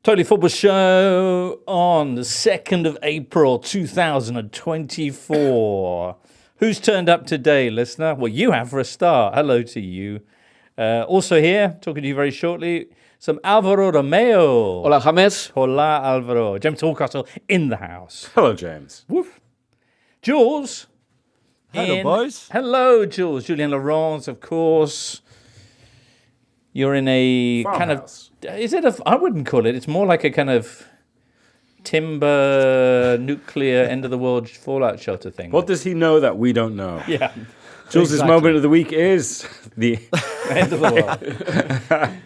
Totally Football Show on the 2nd of April 2024. Who's turned up today, listener? Well, you have for a start. Hello to you. Also here, talking to you very shortly, some Alvero Romeo. Hola, James. Hola, Alvaro. James Horncastle in the house. Hello, James. Woof. Jules. Hello, boys. Hello, Jules. Julien Laurens, of course. You're in a Farmhouse. Is it I wouldn't call it. It's more like a kind of timber, nuclear, end of the world fallout shelter thing. What does he know that we don't know? Yeah. Jules' moment of the week is the End of the world.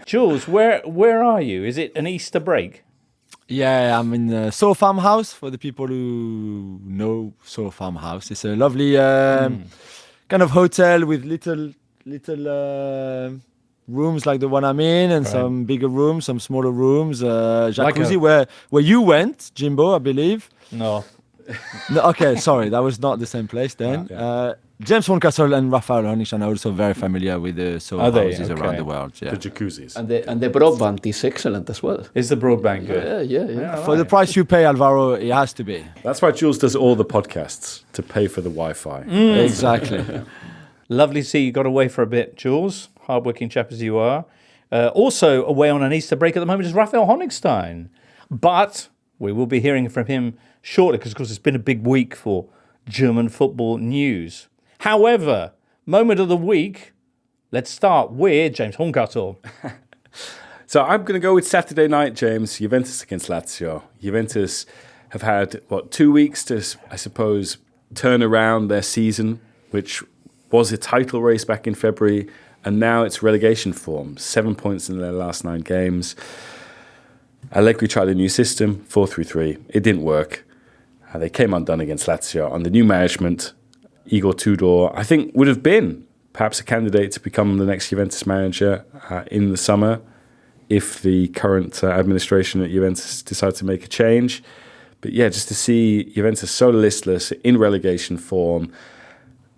Jules, where are you? Is it an Easter break? Yeah, I'm in Soho Farmhouse, for the people who know Soho Farmhouse. It's a lovely kind of hotel with little rooms like the one I'm in, and some bigger rooms, some smaller rooms. Jacuzzi, where you went, Jimbo, I believe. No. No, okay, sorry, that was not the same place then. James Horncastle and Rapha Honigstein are also very familiar with the Soho houses around the world. Yeah. the jacuzzis. And the broadband is excellent as well. Is the broadband good? Yeah. For the price you pay, Alvaro, it has to be. That's why Jules does all the podcasts, to pay for the Wi-Fi. Exactly. Lovely to see you got away for a bit, Jules. Hard-working chap as you are. Also away on an Easter break at the moment is Rapha Honigstein. But we will be hearing from him shortly because, of course, it's been a big week for German football news. However, moment of the week, let's start with James Horncastle. So I'm going to go with Saturday night, James. Juventus against Lazio. Juventus have had, 2 weeks to, I suppose, turn around their season, which was a title race back in February, and now it's relegation form. 7 points in their last 9 games. Allegri tried a new system, 4-3-3. It didn't work. They came undone against Lazio. On the new management, Igor Tudor, I think, would have been perhaps a candidate to become the next Juventus manager in the summer if the current administration at Juventus decides to make a change. But yeah, just to see Juventus so listless in relegation form.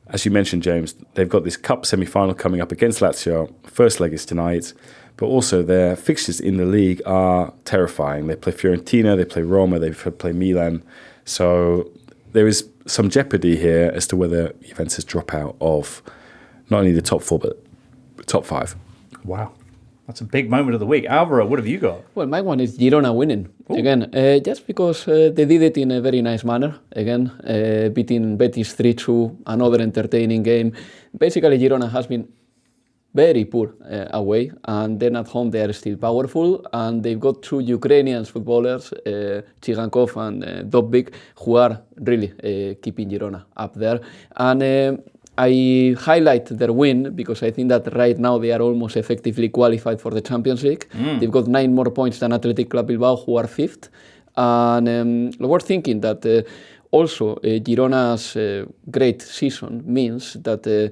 As you mentioned, James, they've got this cup semi-final coming up against Lazio. First leg is tonight. But also their fixtures in the league are terrifying. They play Fiorentina, they play Roma, they play Milan. So there is some jeopardy here as to whether Juventus drop out of not only the top 4, but top 5. Wow. That's a big moment of the week. Alvaro, what have you got? Well, my one is Girona winning. Ooh. Again, just because they did it in a very nice manner. Again, beating Betis 3-2, another entertaining game. Basically, Girona has been very poor away, and then at home they are still powerful, and they've got 2 Ukrainian footballers, Chigankov and Dobbik, who are really keeping Girona up there. And I highlight their win because I think that right now they are almost effectively qualified for the Champions League. They've got 9 more points than Athletic Club Bilbao, who are 5th. And we're thinking that also Girona's great season means that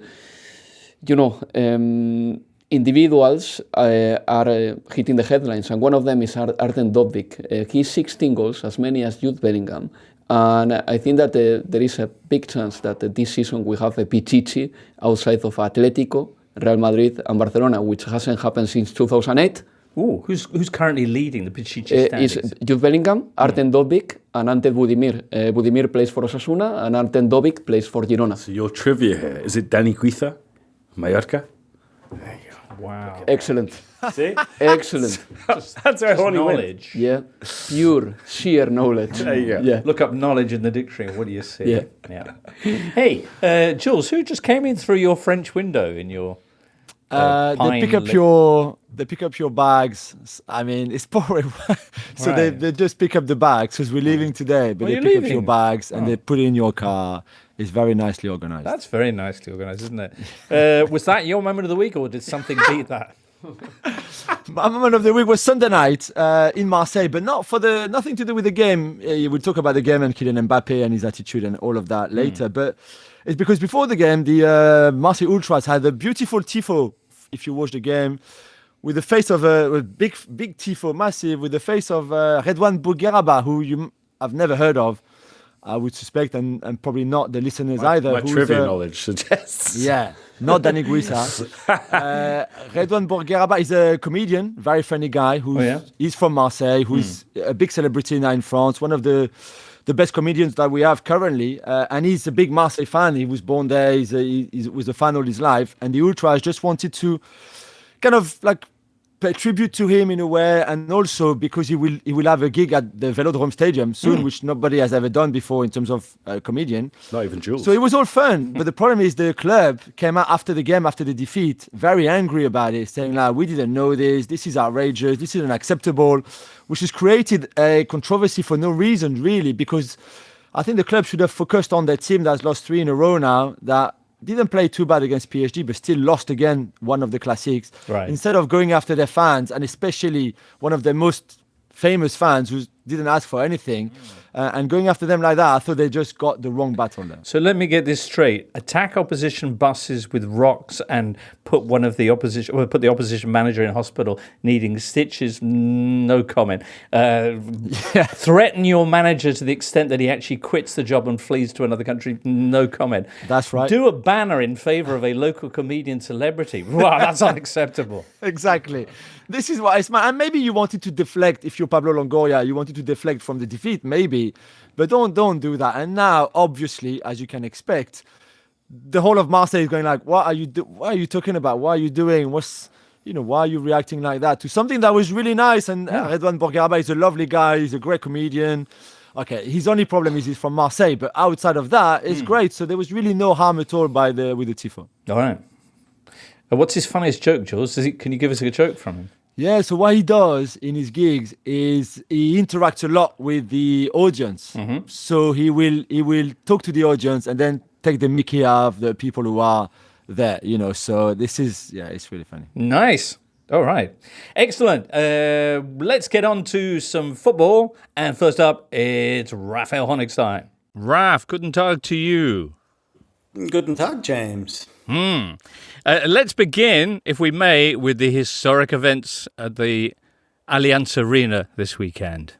individuals are hitting the headlines, and one of them is Artem Dobbik. He's 16 goals, as many as Jude Bellingham. And I think that there is a big chance that this season we have a Pichichi outside of Atletico, Real Madrid and Barcelona, which hasn't happened since 2008. Ooh, who's currently leading the Pichichi standings? Is Jude Bellingham, Artem Dobbik, and Ante Budimir. Budimir plays for Osasuna, and Artem Dobbik plays for Girona. So your trivia here, is it Dani Guiza, Mallorca? There you go. Wow. Excellent. See? Excellent. That's our only knowledge. Yeah. Pure, sheer knowledge. There you go. Yeah. Look up knowledge in the dictionary. What do you see? Yeah. Hey, Jules, who just came in through your French window in your they pick up your bags. I mean, it's boring. So they just pick up the bags because we're leaving today, but they pick up your bags and they put it in your car. It's very nicely organized. That's very nicely organized, isn't it? Was that your moment of the week, or did something beat that? My moment of the week was Sunday night in Marseille, but nothing to do with the game. We'll talk about the game and Kylian Mbappé and his attitude and all of that later. But it's because before the game, the Marseille Ultras had a beautiful tifo. If you watch the game, with the face of a big tifo, massive, with the face of Redouane Bougueraba, who I've never heard of. I would suspect, and probably not the listeners either. My trivia knowledge suggests. Yeah. not Danny Guisa. Redouane Bourgueraba is a comedian, very funny guy he's from Marseille, who's a big celebrity now in France, one of the best comedians that we have currently, and he's a big Marseille fan. He was born there. He was a fan all his life, and the Ultras just wanted to kind of like pay tribute to him in a way, and also because he will have a gig at the Velodrome Stadium soon, which nobody has ever done before in terms of comedian. Not even Jules. So it was all fun, but the problem is the club came out after the game, after the defeat, very angry about it, saying like, we didn't know this is outrageous, this is unacceptable, which has created a controversy for no reason really, because I think the club should have focused on their team that's lost 3 in a row now, that didn't play too bad against PSG, but still lost again one of the classics. Right. Instead of going after their fans, and especially one of their most famous fans who didn't ask for anything, and going after them like that, I thought they just got the wrong battle there. So let me get this straight. Attack opposition buses with rocks and put the opposition manager in hospital needing stitches, no comment. Threaten your manager to the extent that he actually quits the job and flees to another country, no comment. That's right. Do a banner in favor of a local comedian celebrity. Wow, that's unacceptable. Exactly. This is what it's and maybe you wanted to deflect, if you're Pablo Longoria, you wanted to deflect from the defeat, maybe, but don't do that. And now, obviously, as you can expect, the whole of Marseille is going like, what are you talking about? What are you doing? Why are you reacting like that to something that was really nice? And Redouane Bourgueraba is a lovely guy. He's a great comedian. Okay, his only problem is he's from Marseille, but outside of that, it's great. So there was really no harm at all with the tifo. All right. What's his funniest joke, Jules? Can you give us a joke from him? Yeah, so what he does in his gigs is he interacts a lot with the audience. So he will talk to the audience and then take the mickey out of the people who are there, So this is, it's really funny. Nice. All right. Excellent. Let's get on to some football. And first up, it's Rapha Honigstein. Raf, guten Tag to you. Guten Tag, James. Let's begin, if we may, with the historic events at the Allianz Arena this weekend.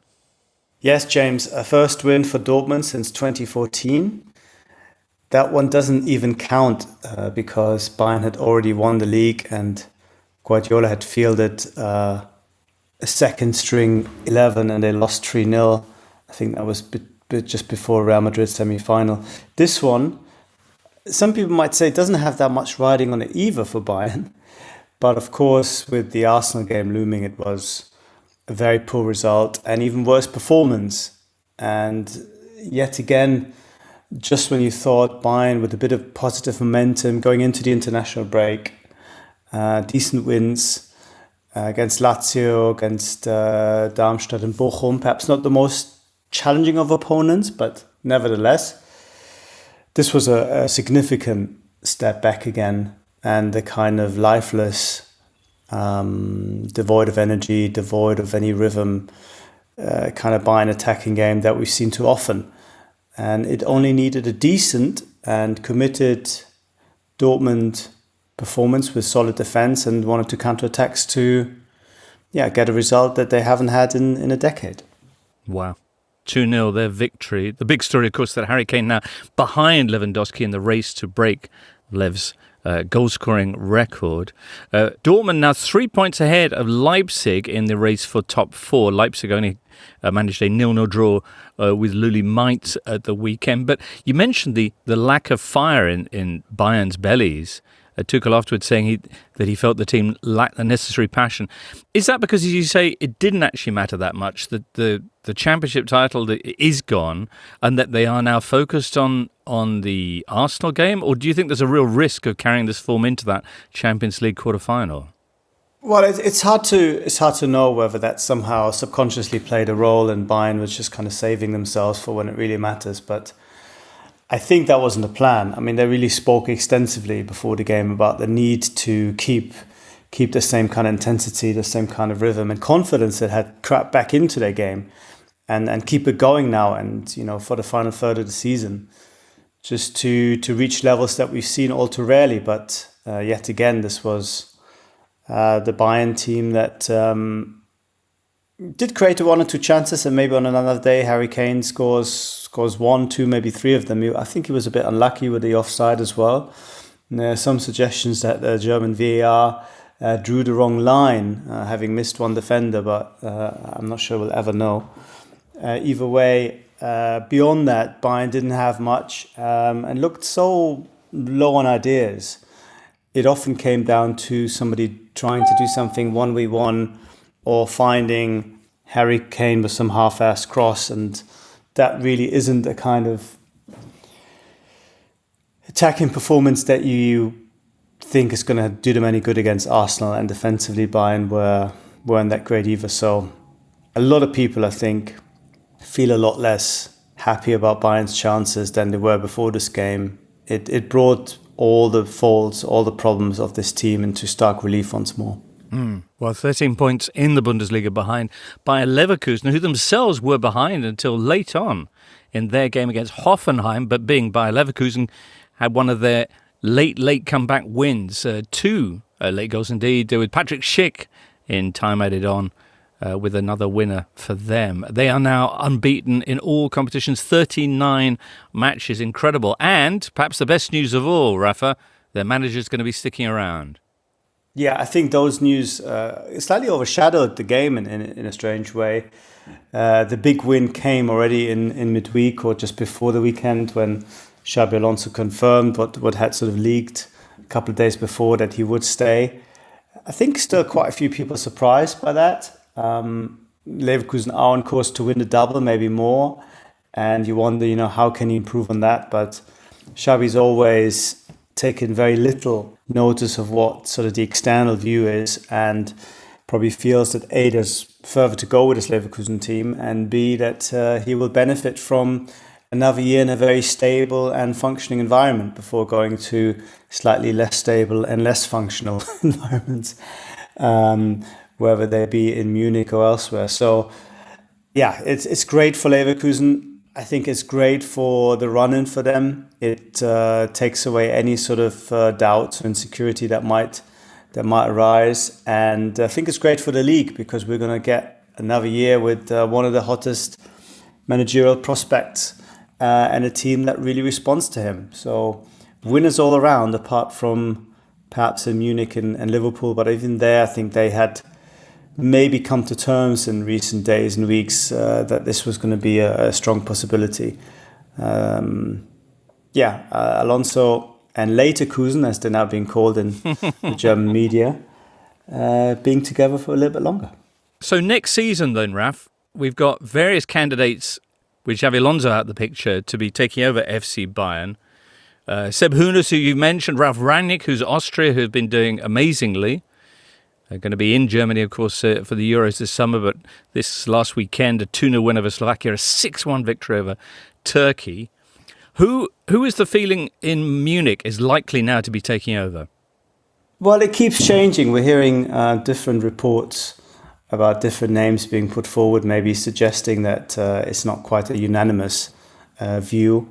Yes, James, a first win for Dortmund since 2014. That one doesn't even count because Bayern had already won the league and Guardiola had fielded a second string 11 and they lost 3-0. I think that was just before Real Madrid semi-final. This one, some people might say it doesn't have that much riding on it either for Bayern. But of course, with the Arsenal game looming, it was a very poor result and even worse performance. And yet again, just when you thought Bayern with a bit of positive momentum going into the international break, decent wins against Lazio, against Darmstadt and Bochum, perhaps not the most challenging of opponents, but nevertheless, this was a significant step back again, and the kind of lifeless, devoid of energy, devoid of any rhythm, kind of Bayern attacking game that we've seen too often. And it only needed a decent and committed Dortmund performance with solid defense and one or two counterattacks to get a result that they haven't had in a decade. Wow. 2-0, their victory. The big story, of course, that Harry Kane now behind Lewandowski in the race to break Lev's goal-scoring record. Dortmund now 3 points ahead of Leipzig in the race for top 4. Leipzig only managed a 0-0 draw with Luli Mainz at the weekend. But you mentioned the lack of fire in Bayern's bellies. Tuchel afterwards saying that he felt the team lacked the necessary passion. Is that because, as you say, it didn't actually matter that much, that the championship title is gone and that they are now focused on the Arsenal game? Or do you think there's a real risk of carrying this form into that Champions League quarter-final? Well, it's hard to know whether that somehow subconsciously played a role and Bayern was just kind of saving themselves for when it really matters. But I think that wasn't the plan. I mean, they really spoke extensively before the game about the need to keep the same kind of intensity, the same kind of rhythm and confidence that had crept back into their game and keep it going now and, for the final third of the season, just to reach levels that we've seen all too rarely. But yet again, this was the Bayern team that did create one or two chances, and maybe on another day Harry Kane scores 1, 2, maybe 3 of them. I think he was a bit unlucky with the offside as well. There are some suggestions that the German VAR drew the wrong line, having missed one defender, but I'm not sure we'll ever know. Either way, beyond that, Bayern didn't have much and looked so low on ideas. It often came down to somebody trying to do something 1v1 or finding Harry Kane with some half-assed cross, and that really isn't a kind of attacking performance that you think is going to do them any good against Arsenal, and defensively Bayern weren't that great either. So a lot of people, I think, feel a lot less happy about Bayern's chances than they were before this game. It brought all the faults, all the problems of this team into stark relief once more. Well, 13 points in the Bundesliga behind Bayer Leverkusen, who themselves were behind until late on in their game against Hoffenheim, but being Bayer Leverkusen had one of their late comeback wins. Two late goals indeed, with Patrick Schick in time added on with another winner for them. They are now unbeaten in all competitions, 39 matches, incredible. And perhaps the best news of all, Rapha, their manager's going to be sticking around. Yeah, I think those news slightly overshadowed the game in a strange way. The big win came already in midweek or just before the weekend when Xabi Alonso confirmed what had sort of leaked a couple of days before, that he would stay. I think still quite a few people surprised by that. Leverkusen are on course to win the double, maybe more. And you wonder, how can he improve on that? But Xabi's always taken very little notice of what sort of the external view is, and probably feels that A, there's further to go with this Leverkusen team, and B, that he will benefit from another year in a very stable and functioning environment before going to slightly less stable and less functional environments, whether they be in Munich or elsewhere. So, yeah, it's great for Leverkusen. I think it's great for the run-in for them. It takes away any sort of doubt or insecurity that might arise. And I think it's great for the league because we're going to get another year with one of the hottest managerial prospects and a team that really responds to him. So winners all around, apart from perhaps in Munich and Liverpool. But even there, I think they had maybe come to terms in recent days and weeks that this was going to be a strong possibility. Alonso and Leverkusen, as they're now being called in the German media, being together for a little bit longer. So next season then, Raf, we've got various candidates with Xabi Alonso out of the picture to be taking over FC Bayern. Seb Hoeneß, who you mentioned, Ralf Rangnick, who's Austria, who've been doing amazingly. They're going to be in Germany, of course, for the Euros this summer, but this last weekend, a 2-0 win over Slovakia, a 6-1 victory over Turkey. Who is the feeling in Munich is likely now to be taking over? Well, it keeps changing. We're hearing different reports about different names being put forward, maybe suggesting that it's not quite a unanimous view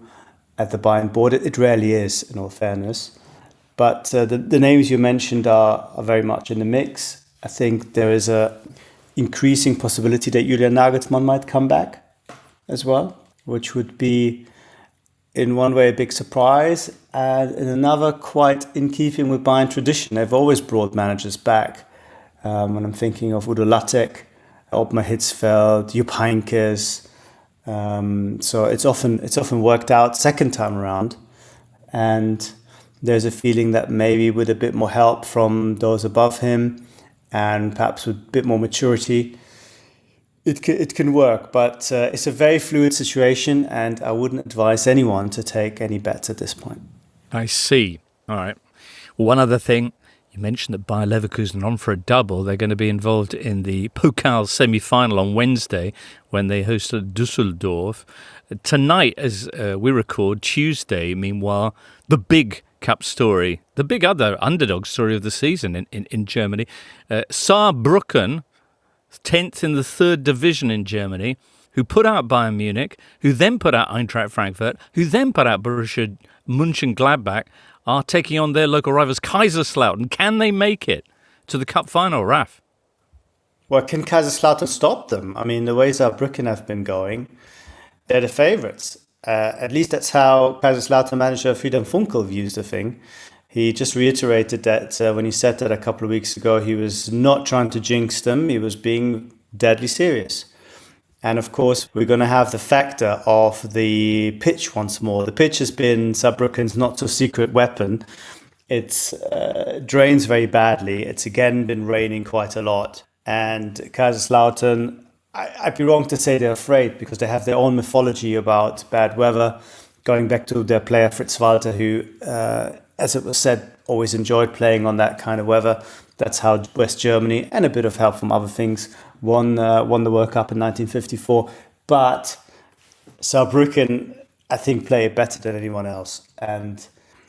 at the Bayern board. It rarely is, in all fairness. But the names you mentioned are very much in the mix. I think there is a increasing possibility that Julian Nagelsmann might come back as well, which would be in one way a big surprise, and in another quite in keeping with Bayern tradition. They've always brought managers back. When I'm thinking of Udo Lattek, Ottmar Hitzfeld, Jupp Heynckes. So it's often worked out second time around. And there's a feeling that maybe with a bit more help from those above him and perhaps with a bit more maturity, it can work. But it's a very fluid situation, and I wouldn't advise anyone to take any bets at this point. I see. All right. Well, one other thing. You mentioned that Bayer Leverkusen are on for a double. They're going to be involved in the Pokal semi-final on Wednesday when they host Düsseldorf. Tonight, as we record, Tuesday, meanwhile, the big cup story, the big other underdog story of the season in Germany. Saarbrücken, 10th in the third division in Germany, who put out Bayern Munich, who then put out Eintracht Frankfurt, who then put out Borussia Mönchengladbach, are taking on their local rivals Kaiserslautern. Can they make it to the cup final, Raf? Well, can Kaiserslautern stop them? I mean, the way Saarbrücken have been going, they're the favourites. At least that's how Kaiserslautern manager Friedhelm Funkel views the thing. He just reiterated that when he said that a couple of weeks ago, he was not trying to jinx them. He was being deadly serious. And of course, we're going to have the factor of the pitch once more. The pitch has been Saarbrücken's not-so-secret weapon. It drains very badly. It's again been raining quite a lot. And Kaiserslautern, I'd be wrong to say they're afraid because they have their own mythology about bad weather, going back to their player Fritz Walter, who, as it was said, always enjoyed playing on that kind of weather. That's how West Germany, and a bit of help from other things, won the World Cup in 1954. But Saarbrücken, I think, play it better than anyone else. And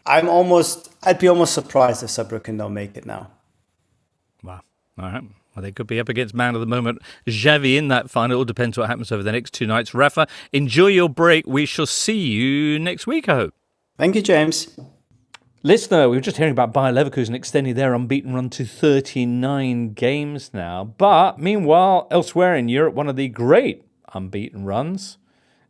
I'd be almost surprised if Saarbrücken don't make it now. Wow. All right. Well, they could be up against man of the moment, Xavi, in that final. It all depends what happens over the next 2 nights. Rapha, enjoy your break. We shall see you next week, I hope. Thank you, James. Listener, we were just hearing about Bayer Leverkusen extending their unbeaten run to 39 games now. But meanwhile, elsewhere in Europe, one of the great unbeaten runs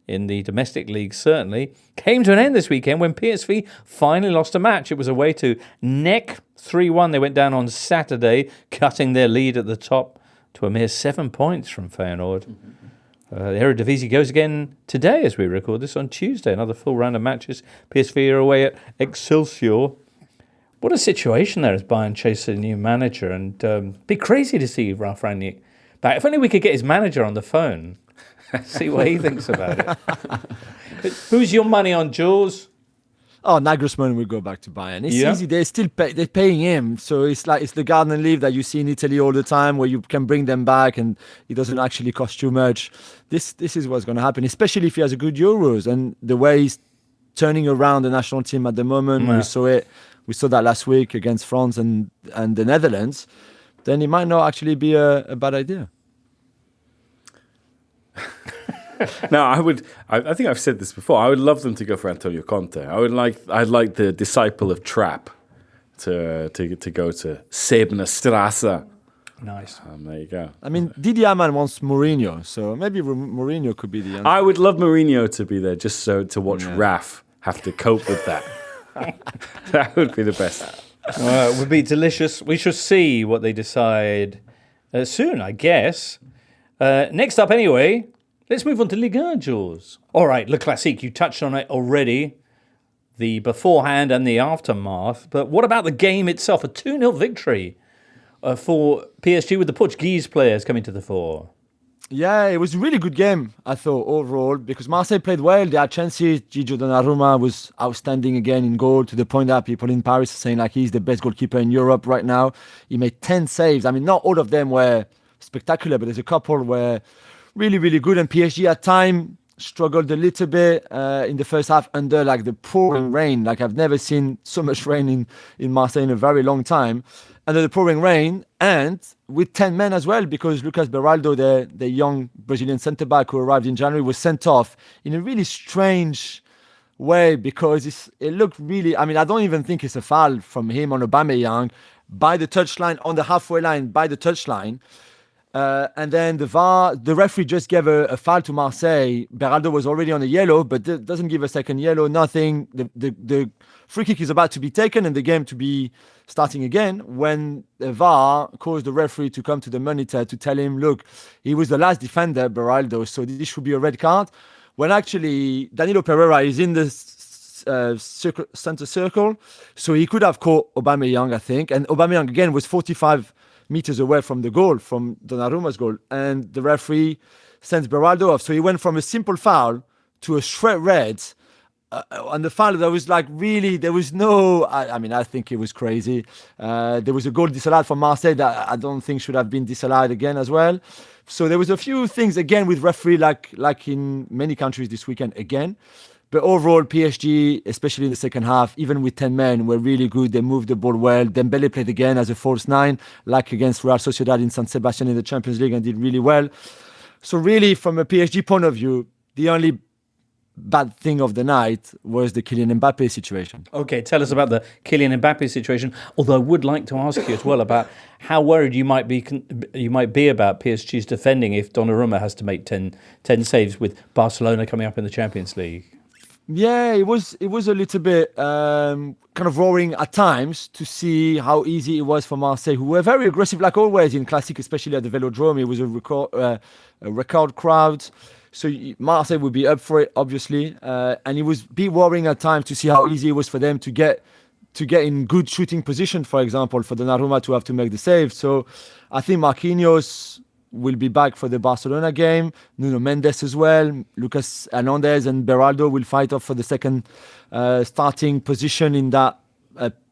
in the domestic league certainly came to an end this weekend when PSV finally lost a match. It was away to NEC 3-1. They went down on Saturday, cutting their lead at the top to a mere 7 points from Feyenoord. The Eredivisie goes again today as we record this on Tuesday. Another full round of matches. PSV are away at Excelsior. What a situation there as Bayern chase a new manager. And be crazy to see Ralf Rangnick back. If only we could get his manager on the phone. See what he thinks about it. Who's your money on, Jules? Oh, Nagelsmann will go back to Bayern. It's easy. They're paying him. So it's the garden leave that you see in Italy all the time, where you can bring them back and it doesn't actually cost too much. This is what's going to happen, especially if he has a good Euros and the way he's turning around the national team at the moment. Yeah. We saw it. We saw that last week against France and the Netherlands. Then it might not actually be a bad idea. No, I think I've said this before. I would love them to go for Antonio Conte. I'd like the disciple of Trapp to go to Sebner Strasse. Nice. There you go. I mean, Didier Hamann wants Mourinho, so maybe Mourinho could be the answer. I would love Mourinho to be there just so to watch Raf have to cope with that. That would be the best. It would be delicious. We shall see what they decide soon, I guess. Next up, anyway, let's move on to Ligue, Jules. All right, Le Classique, you touched on it already, the beforehand and the aftermath. But what about the game itself? A 2-0 victory for PSG with the Portuguese players coming to the fore. Yeah, it was a really good game, I thought, overall, because Marseille played well. They had chances. Gigio Donnarumma was outstanding again in goal, to the point that people in Paris are saying like he's the best goalkeeper in Europe right now. He made 10 saves. I mean, not all of them were spectacular, but there's a couple were really, really good. And PSG at time struggled a little bit in the first half under like the pouring rain. Like I've never seen so much rain in Marseille in a very long time. Under the pouring rain and with 10 men as well, because Lucas Beraldo, the young Brazilian centre-back who arrived in January, was sent off in a really strange way, because it looked really... I mean, I don't even think it's a foul from him on Aubameyang by the touchline, on the halfway line, by the touchline. And then the referee just gave a foul to Marseille. Beraldo was already on a yellow, but doesn't give a second yellow, nothing. The free kick is about to be taken and the game to be starting again when the VAR calls the referee to come to the monitor to tell him, look, he was the last defender, Beraldo, so this should be a red card. When actually Danilo Pereira is in the center circle, so he could have caught Aubameyang, I think. And Aubameyang, again, was 45 meters away from the goal, from Donnarumma's goal, and the referee sends Beraldo off. So he went from a simple foul to a straight red. On the foul, there was like really, there was no, I mean, I think it was crazy. There was a goal disallowed from Marseille that I don't think should have been disallowed again as well. So there was a few things again with referee, like in many countries this weekend again. But overall, PSG, especially in the second half, even with 10 men, were really good. They moved the ball well. Dembele played again as a false nine, like against Real Sociedad in San Sebastian in the Champions League, and did really well. So really, from a PSG point of view, the only bad thing of the night was the Kylian Mbappé situation. Okay, tell us about the Kylian Mbappé situation. Although I would like to ask you as well about how worried you might be about PSG's defending if Donnarumma has to make 10 saves with Barcelona coming up in the Champions League. Yeah, it was a little bit kind of roaring at times to see how easy it was for Marseille, who were very aggressive like always in Classic, especially at the Velodrome. It was a record crowd. So Marseille would be up for it, obviously. And it was a bit worrying at times to see how easy it was for them to get in good shooting position, for example, for Donnarumma to have to make the save. So I think Marquinhos will be back for the Barcelona game. Nuno Mendes as well. Lucas Hernandez and Beraldo will fight off for the second starting position in that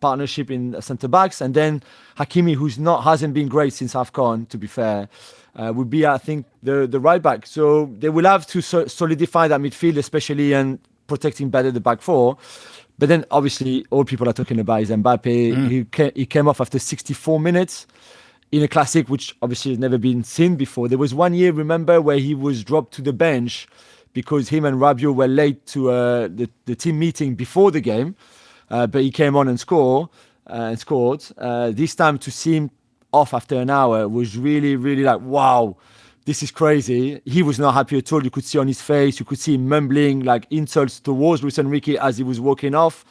partnership in centre-backs. And then Hakimi, hasn't been great since AFCON, to be fair, would be, I think, the right back. So they will have to solidify that midfield, especially, and protecting better the back four. But then, obviously, all people are talking about is Mbappé. He came off after 64 minutes in a Classic, which obviously has never been seen before. There was 1 year, remember, where he was dropped to the bench because him and Rabiot were late to the team meeting before the game. But he came on and scored. This time to see him off after an hour was really, really like, wow, this is crazy. He was not happy at all. You could see on his face, you could see him mumbling like insults towards Luis Enrique as he was walking off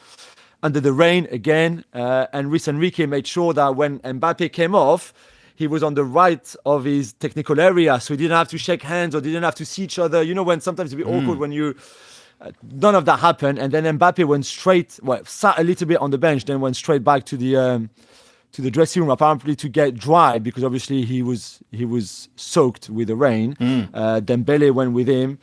under the rain again. And Luis Enrique made sure that when Mbappé came off, he was on the right of his technical area. So he didn't have to shake hands or didn't have to see each other. You know, when sometimes it's a bit awkward when you... none of that happened. And then Mbappé went sat a little bit on the bench, then went straight back to the dressing room, apparently to get dry, because obviously he was soaked with the rain. Dembele went with him.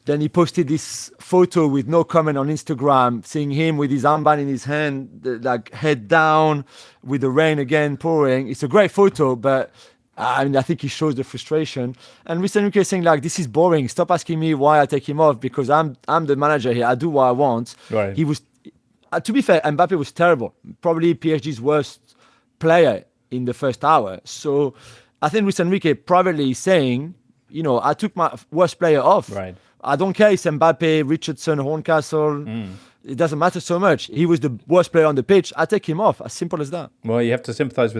Then he posted this photo with no comment on Instagram, seeing him with his armband in his hand, like head down, with the rain again pouring. It's a great photo, but I think he shows the frustration. And Luis Enrique is saying, like, this is boring. Stop asking me why I take him off, because I'm the manager here. I do what I want. Right. He was, to be fair, Mbappé was terrible. Probably PSG's worst player in the first hour. So I think Luis Enrique privately is saying, I took my worst player off. Right. I don't care if it's Mbappé, Richardson, Horncastle. It doesn't matter so much. He was the worst player on the pitch. I take him off. As simple as that. Well, you have to sympathise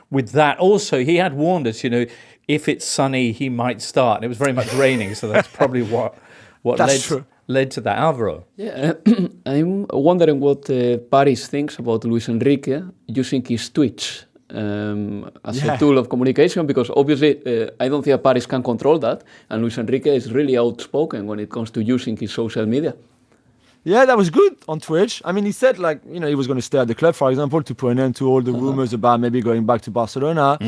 with that. Also, he had warned us, if it's sunny, he might start. And it was very much raining, so that's probably what led to that. Alvaro? Yeah, I'm wondering what Paris thinks about Luis Enrique using his Twitch as a tool of communication, because obviously I don't think Paris can control that, and Luis Enrique is really outspoken when it comes to using his social media. Yeah, that was good on Twitch. I mean, he said he was going to stay at the club, for example, to put an end to all the rumors about maybe going back to Barcelona.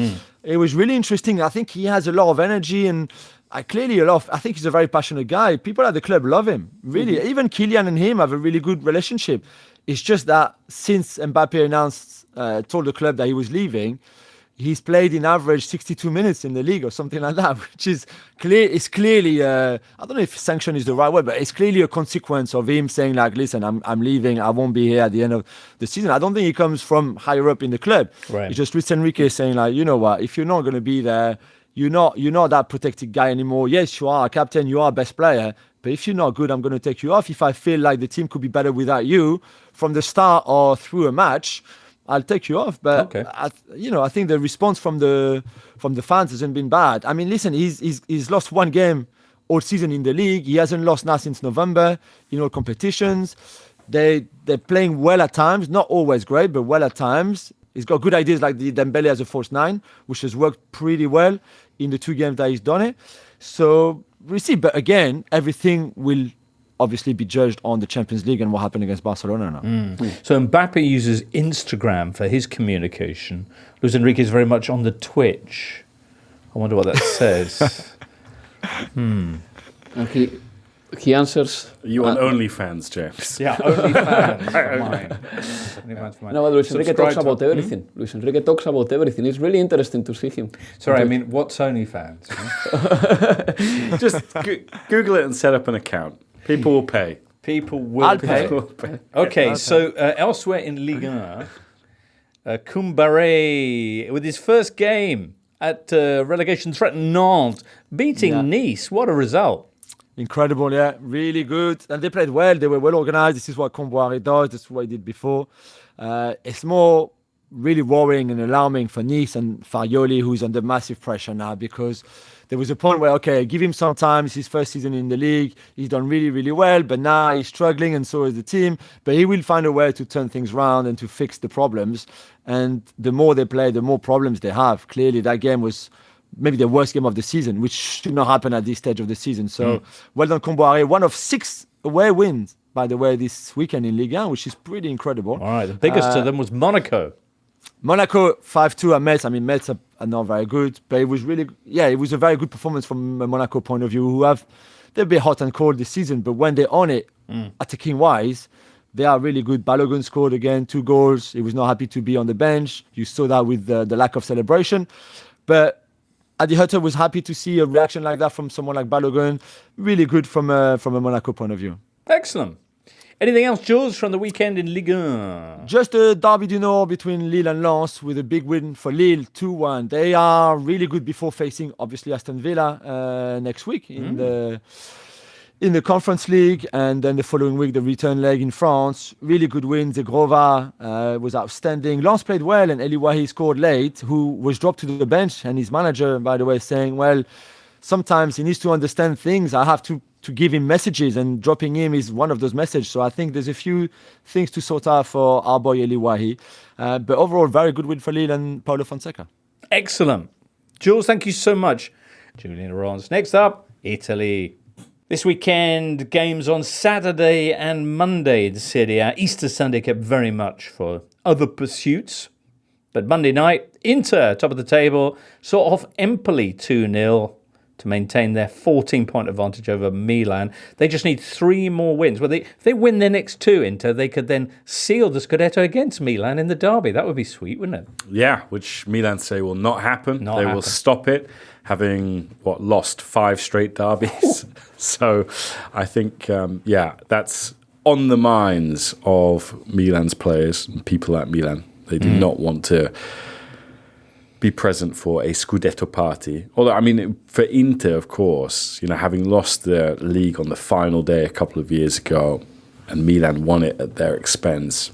It was really interesting. I think he has a lot of energy and I think he's a very passionate guy. People at the club love him, really. Even Kylian and him have a really good relationship. It's just that since Mbappé told the club that he was leaving, he's played in average 62 minutes in the league or something like that, which is clear. It's clearly, I don't know if sanction is the right word, but it's clearly a consequence of him saying listen, I'm leaving. I won't be here at the end of the season. I don't think it comes from higher up in the club. Right. It's just Luis Enrique saying you know what, if you're not going to be there, you're not that protected guy anymore. Yes, you are a captain, you are a best player, but if you're not good, I'm going to take you off. If I feel like the team could be better without you from the start or through a match, I'll take you off. But okay. I think the response from the fans hasn't been bad. I mean, listen, he's lost one game all season in the league. He hasn't lost now since November in all competitions. They're playing well at times, not always great, but well at times. He's got good ideas like the Dembele as a false nine, which has worked pretty well in the 2 games that he's done it. So we'll see. But again, everything will obviously be judged on the Champions League and what happened against Barcelona now. So Mbappé uses Instagram for his communication. Luis Enrique is very much on the Twitch. I wonder what that says. Okay. He answers... You on OnlyFans, James? Yeah, OnlyFans for mine. OnlyFans for mine. No, but Luis Enrique talks about everything. Luis Enrique talks about everything. It's really interesting to see him. Sorry, I mean, what's OnlyFans? Just Google it and set up an account. People will pay. People will pay. Okay, so elsewhere in Ligue, Koumbaré, with his first game at relegation-threatened Nantes, beating Nice. What a result. Incredible, yeah. Really good. And they played well. They were well organized. This is what Koumbaré does. This is what he did before. It's more really worrying and alarming for Nice and Farioli, who's under massive pressure now, because there was a point where, okay, give him some time. It's his first season in the league. He's done really, really well, but now he's struggling, and so is the team. But he will find a way to turn things around and to fix the problems. And the more they play, the more problems they have. Clearly, that game was maybe the worst game of the season, which should not happen at this stage of the season. So well done, Comboiré. One of 6 away wins, by the way, this weekend in Ligue 1, which is pretty incredible. All right, the biggest of them was Monaco. Monaco 5-2 at Metz. I mean, Metz are not very good, but it was really, it was a very good performance from a Monaco point of view. They've been hot and cold this season, but when they're on it, attacking wise, they are really good. Balogun scored again 2 goals. He was not happy to be on the bench. You saw that with the lack of celebration, but Adi Hutter was happy to see a reaction like that from someone like Balogun. Really good from a Monaco point of view. Excellent. Anything else, Jules, from the weekend in Ligue 1? Just a derby du Nord between Lille and Lens with a big win for Lille, 2-1. They are really good before facing, obviously, Aston Villa next week in the Conference League, and then the following week, the return leg in France. Really good wins. Zegrova was outstanding. Lens played well, and Eli Wahi scored late, who was dropped to the bench, and his manager, by the way, saying, well, sometimes he needs to understand things. I have to give him messages, and dropping him is one of those messages. So I think there's a few things to sort out for our boy Eli Wahi. But overall, very good win for Lille and Paulo Fonseca. Excellent. Jules, thank you so much. Julien Laurens. Next up, Italy. This weekend, games on Saturday and Monday in Serie A. Easter Sunday kept very much for other pursuits. But Monday night, Inter, top of the table, saw off Empoli 2-0. To maintain their 14-point advantage over Milan. They just need 3 more wins. Well, if they win their next 2, Inter, they could then seal the Scudetto against Milan in the derby. That would be sweet, wouldn't it? Yeah, which Milan say will not happen. They will stop it, having, lost 5 straight derbies. So I think, that's on the minds of Milan's players and people at Milan. They do not want to be present for a Scudetto party. Although, I mean, for Inter, of course, having lost the league on the final day a couple of years ago and Milan won it at their expense,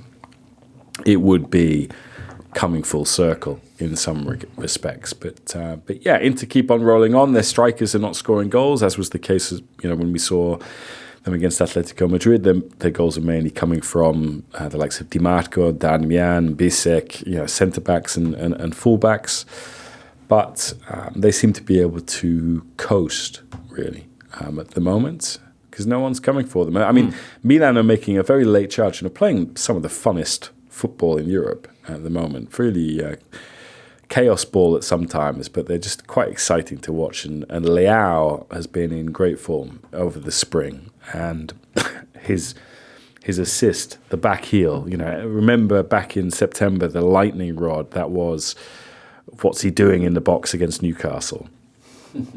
it would be coming full circle in some respects. But Inter keep on rolling on. Their strikers are not scoring goals, as was the case, when we saw them against Atletico Madrid. Their goals are mainly coming from the likes of Di Marco, Darmian, Bisek, centre-backs and full-backs. But they seem to be able to coast, really, at the moment, because no one's coming for them. I mean, Milan are making a very late charge and are playing some of the funnest football in Europe at the moment. Really chaos ball at some times, but they're just quite exciting to watch. And Leao has been in great form over the spring. And his assist, the back heel, remember back in September, the lightning rod, that was, what's he doing in the box against Newcastle?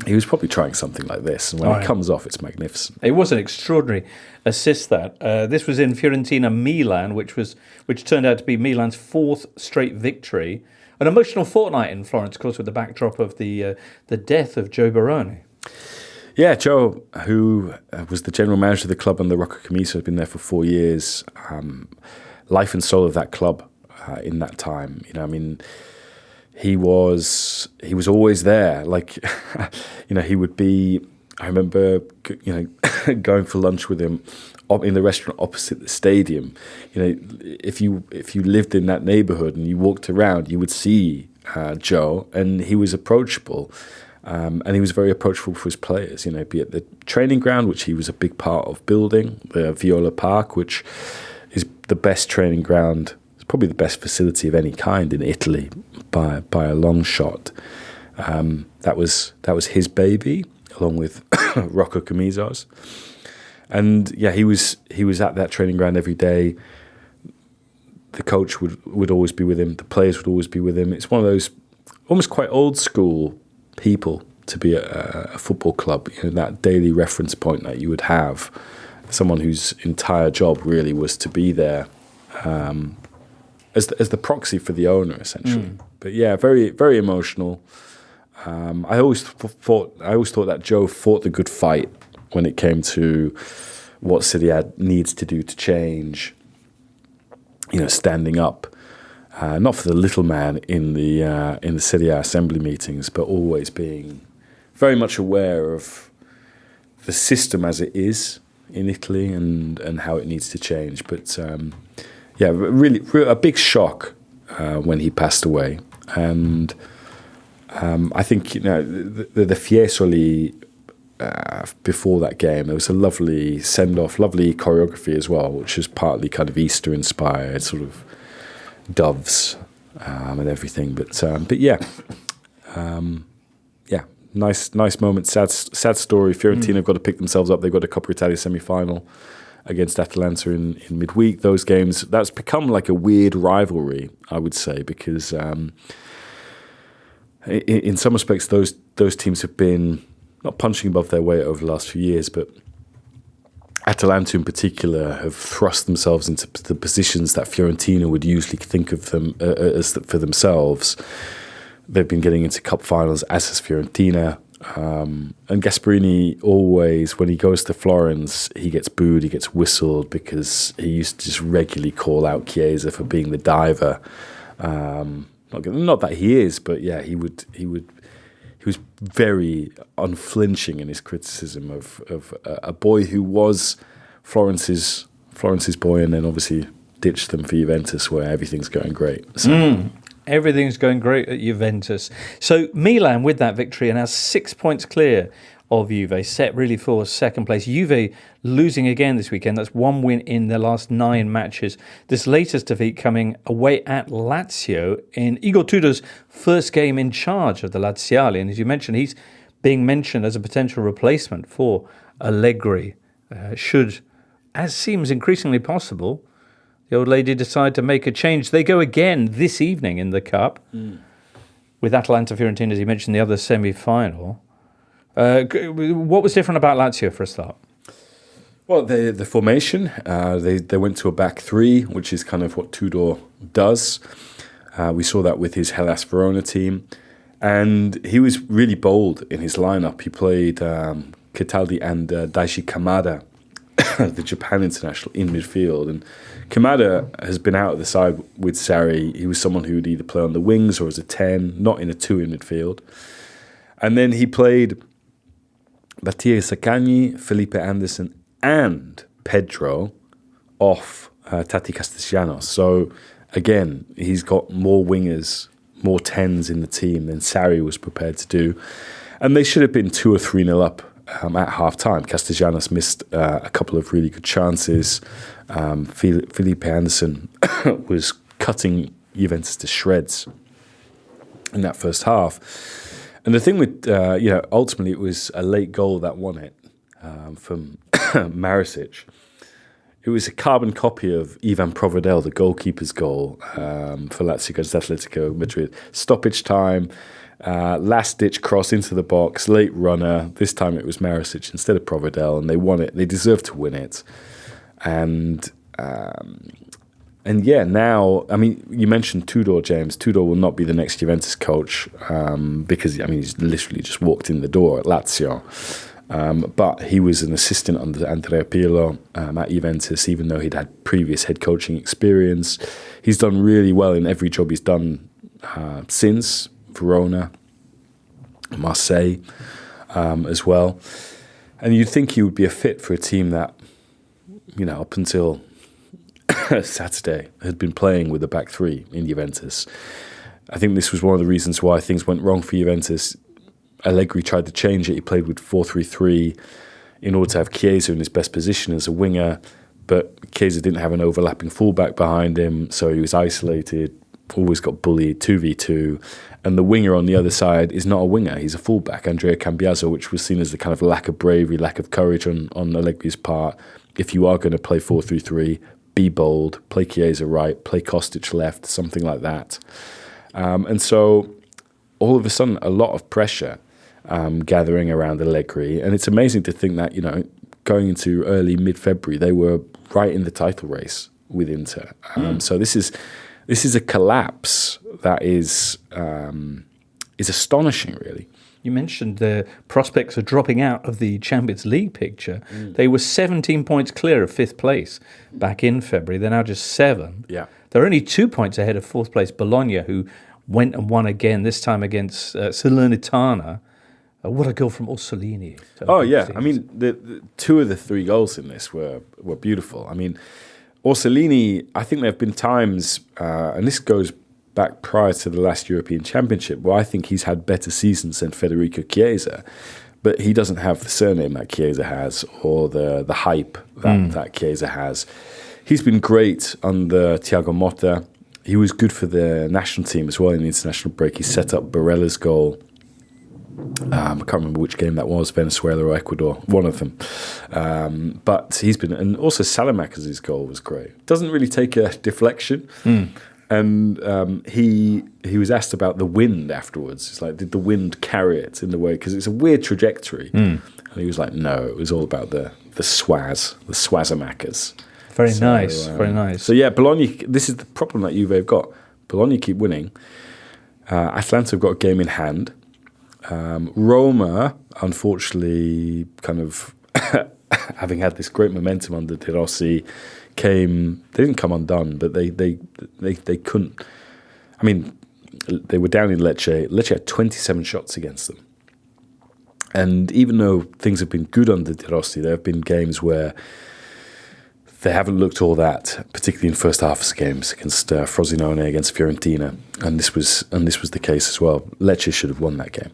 He was probably trying something like this, and when it comes off, it's magnificent. It was an extraordinary assist. This was in Fiorentina-Milan, which turned out to be Milan's 4th straight victory. An emotional fortnight in Florence, of course, with the backdrop of the death of Joe Barone. Yeah, Joe, who was the general manager of the club under Rocco Commisso, has been there for 4 years. Life and soul of that club in that time. He was always there. Like, he would be. I remember, going for lunch with him in the restaurant opposite the stadium. If you lived in that neighborhood and you walked around, you would see Joe, and he was approachable. And he was very approachable for his players, be it the training ground, which he was a big part of building, the Viola Park, which is the best training ground. It's probably the best facility of any kind in Italy by a long shot. That was his baby, along with Rocco Commisso's. And he was at that training ground every day. The coach would always be with him. The players would always be with him. It's one of those almost quite old school people to be a football club, that daily reference point that you would have, someone whose entire job really was to be there as the proxy for the owner, essentially. But very, very emotional. I always thought that Joe fought the good fight when it came to what Serie A needs to do to change, standing up not for the little man in the Serie A assembly meetings, but always being very much aware of the system as it is in Italy and how it needs to change. But really a big shock when he passed away. And I think the Fiesoli before that game, there was a lovely send-off, lovely choreography as well, which was partly kind of Easter-inspired, sort of doves and everything. But nice moment. Sad story. Fiorentina have got to pick themselves up. They've got a Coppa Italia semi-final against Atalanta in midweek. Those games, that's become like a weird rivalry, I would say, because in some respects those teams have been not punching above their weight over the last few years, but Atalanta in particular have thrust themselves into the positions that Fiorentina would usually think of them as for themselves. They've been getting into cup finals, as has Fiorentina. And Gasperini always, when he goes to Florence, he gets booed, he gets whistled, because he used to just regularly call out Chiesa for being the diver. Not that he is, but yeah, he was very unflinching in his criticism of a boy who was Florence's boy, and then obviously ditched them for Juventus, where everything's going great. So. Everything's going great at Juventus. So Milan, with that victory, are now 6 points clear of Juve, set really for second place. Juve losing again this weekend. That's one win in their last 9 matches. This latest defeat coming away at Lazio in Igor Tudor's first game in charge of the Laziali. And as you mentioned, he's being mentioned as a potential replacement for Allegri. Should, as seems increasingly possible, the old lady decide to make a change. They go again this evening in the Cup with Atalanta Fiorentina, as you mentioned, the other semi-final. What was different about Lazio for a start? Well, the formation, they went to a back 3, which is kind of what Tudor does. We saw that with his Hellas Verona team. And he was really bold in his lineup. He played Cataldi and Daichi Kamada, the Japan international, in midfield. And Kamada has been out of the side with Sarri. He was someone who would either play on the wings or as a 10, not in a 2 in midfield. And then he played Mattia Saccagni, Felipe Anderson, and Pedro off Tati Castellanos. So again, he's got more wingers, more 10s in the team than Sarri was prepared to do. And they should have been 2 or 3-0 up at half-time. Castellanos missed a couple of really good chances. Felipe Anderson was cutting Juventus to shreds in that first half. And the thing with, ultimately it was a late goal that won it from Marisic. It was a carbon copy of Ivan Provedel, the goalkeeper's goal for Lazio against Atletico Madrid. Stoppage time, last-ditch cross into the box, late runner. This time it was Marisic instead of Provedel, and they won it. They deserved to win it. And now, I mean, you mentioned Tudor, James. Tudor will not be the next Juventus coach because, I mean, he's literally just walked in the door at Lazio. But he was an assistant under Andrea Pirlo at Juventus, even though he'd had previous head coaching experience. He's done really well in every job he's done since Verona, Marseille as well. And you'd think he would be a fit for a team that, up until Saturday had been playing with a back 3 in Juventus. I think this was one of the reasons why things went wrong for Juventus. Allegri tried to change it. He played with 4-3-3 in order to have Chiesa in his best position as a winger, but Chiesa didn't have an overlapping fullback behind him, so he was isolated, always got bullied, 2v2, and the winger on the other side is not a winger, he's a fullback, Andrea Cambiaso, which was seen as the kind of lack of bravery, lack of courage on Allegri's part. If you are going to play 4-3-3, be bold, play Chiesa right, play Kostic left, something like that. And so all of a sudden, a lot of pressure gathering around Allegri. And it's amazing to think that, going into early mid-February, they were right in the title race with Inter. So this is a collapse that is astonishing, really. You mentioned the prospects of dropping out of the Champions League picture. They were 17 points clear of 5th place back in February. They're now just 7. Yeah. They're only 2 points ahead of fourth place Bologna, who went and won again, this time against Salernitana. What a goal from Orsolini. Oh, yeah. I mean, the two of the three goals in this were beautiful. I mean, Orsolini, I think there have been times, and this goes back prior to the last European Championship, where I think he's had better seasons than Federico Chiesa, but he doesn't have the surname that Chiesa has or the hype that Chiesa has. He's been great under Thiago Motta. He was good for the national team as well in the international break. He set up Barella's goal. I can't remember which game that was, Venezuela or Ecuador, one of them. But he's been, and also Salamaker's goal was great. Doesn't really take a deflection. And he was asked about the wind afterwards. It's like, did the wind carry it in the way? Because it's a weird trajectory. And he was like, no, it was all about the Swazamakers. Very nice, very nice. So yeah, Bologna, this is the problem that Juve have got. Bologna keep winning. Atalanta have got a game in hand. Roma, unfortunately, kind of having had this great momentum under De Rossi, they didn't come undone, but they couldn't. I mean, they were down in Lecce. Lecce had 27 shots against them. And even though things have been good under De Rossi, there have been games where they haven't looked all that, particularly in first half of games against Frosinone, against Fiorentina, and this was the case as well. Lecce should have won that game.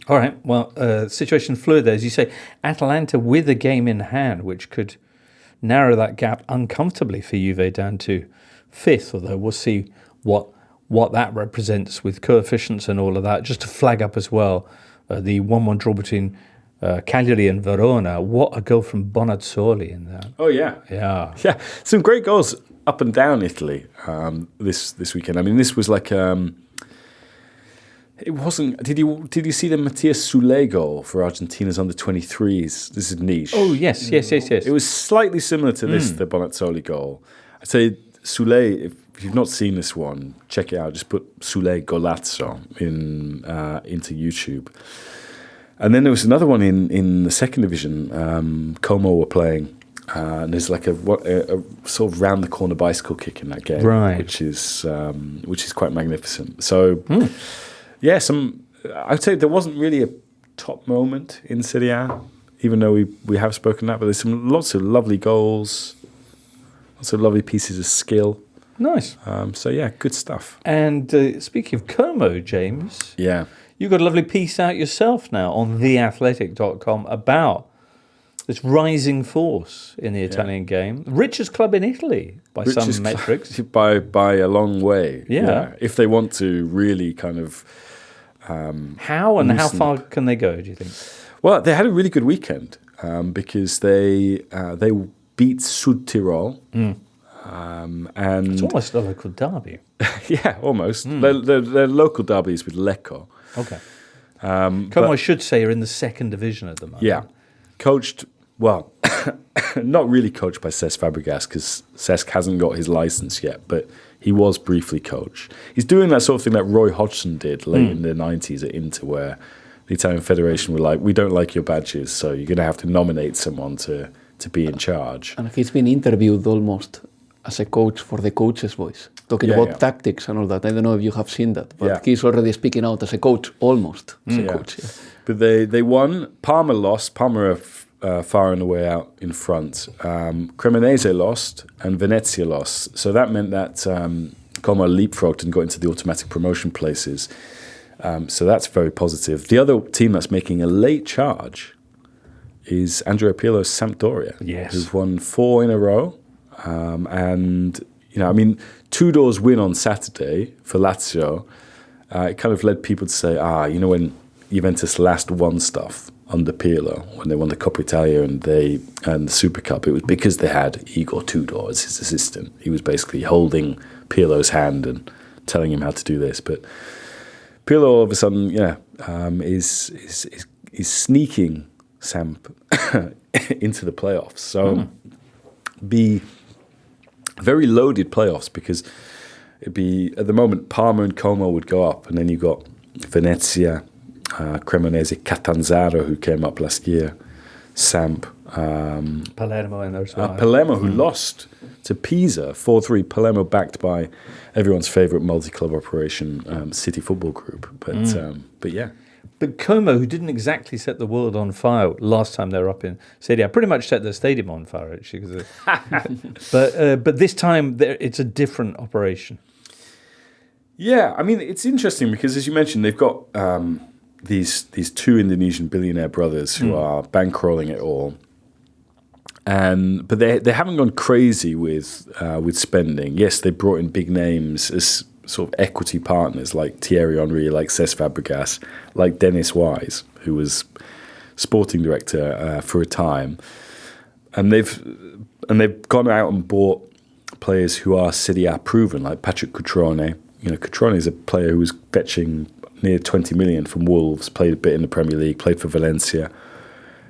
All right. Well, situation fluid there, as you say. Atalanta with a game in hand, which could narrow that gap uncomfortably for Juve down to fifth. Although we'll see what that represents with coefficients and all of that. Just to flag up as well, the 1-1 draw between Cagliari and Verona. What a goal from Bonazzoli in that. Oh yeah. Some great goals up and down Italy this weekend. I mean, this was like it wasn't. Did you see the Matias Soulé goal for Argentina's under-23s? This is niche. Oh yes. It was slightly similar to this, the Bonazzoli goal. I'd say Soulé. If you've not seen this one, check it out. Just put Soulé Golazzo into YouTube. And then there was another one in the second division. Como were playing, and there's like a sort of round the corner bicycle kick in that game, right? Which is quite magnificent. So, yeah, I'd say there wasn't really a top moment in Serie A, even though we have spoken that. But there's lots of lovely goals, lots of lovely pieces of skill. Nice. So yeah, good stuff. And speaking of Como, James, yeah. You've got a lovely piece out yourself now on theathletic.com about this rising force in the Italian game. Richest club in Italy by some metrics. By a long way. Yeah. If they want to really kind of... how far can they go, do you think? Well, they had a really good weekend because they beat Südtirol. And it's almost a local derby. Yeah, almost. They're local derbies with Lecco. Okay. Como, I should say, are in the second division at the moment. Yeah. Coached, well, not really coached by Cesc Fabregas because Cesc hasn't got his license yet, but he was briefly coached. He's doing that sort of thing that Roy Hodgson did late in the 90s at Inter, where the Italian Federation were like, we don't like your badges, so you're going to have to nominate someone to be in charge. And he's been interviewed almost as a coach for the Coach's Voice, talking about tactics and all that. I don't know if you have seen that, but he's already speaking out as a coach, almost as a coach. Yeah. But they won. Parma lost. Parma are far and away out in front. Cremonese lost and Venezia lost. So that meant that Como leapfrogged and got into the automatic promotion places. So that's very positive. The other team that's making a late charge is Andrea Pirlo's Sampdoria, who've won 4 in a row. And, you know, I mean, Tudor's win on Saturday for Lazio, it kind of led people to say, you know, when Juventus last won stuff under Pirlo, when they won the Coppa Italia and the Super Cup, it was because they had Igor Tudor as his assistant. He was basically holding Pirlo's hand and telling him how to do this. But Pirlo, all of a sudden, is sneaking Samp into the playoffs. So be very loaded playoffs because it'd be, at the moment, Parma and Como would go up, and then you got Venezia, Cremonese, Catanzaro, who came up last year. Samp, Palermo in there as well. Palermo, who lost to Pisa 4-3. Palermo backed by everyone's favourite multi-club operation, City Football Group. But yeah. But Como, who didn't exactly set the world on fire last time they were up in Serie A, pretty much set the stadium on fire, actually. But this time, it's a different operation. Yeah, I mean, it's interesting because, as you mentioned, they've got these two Indonesian billionaire brothers who are bankrolling it all. But they haven't gone crazy with spending. Yes, they brought in big names as sort of equity partners like Thierry Henry, like Cesc Fabregas, like Dennis Wise, who was sporting director for a time, and they've gone out and bought players who are Serie A proven, like Patrick Cutrone. You know, Cutrone is a player who was fetching near 20 million from Wolves, played a bit in the Premier League, played for Valencia.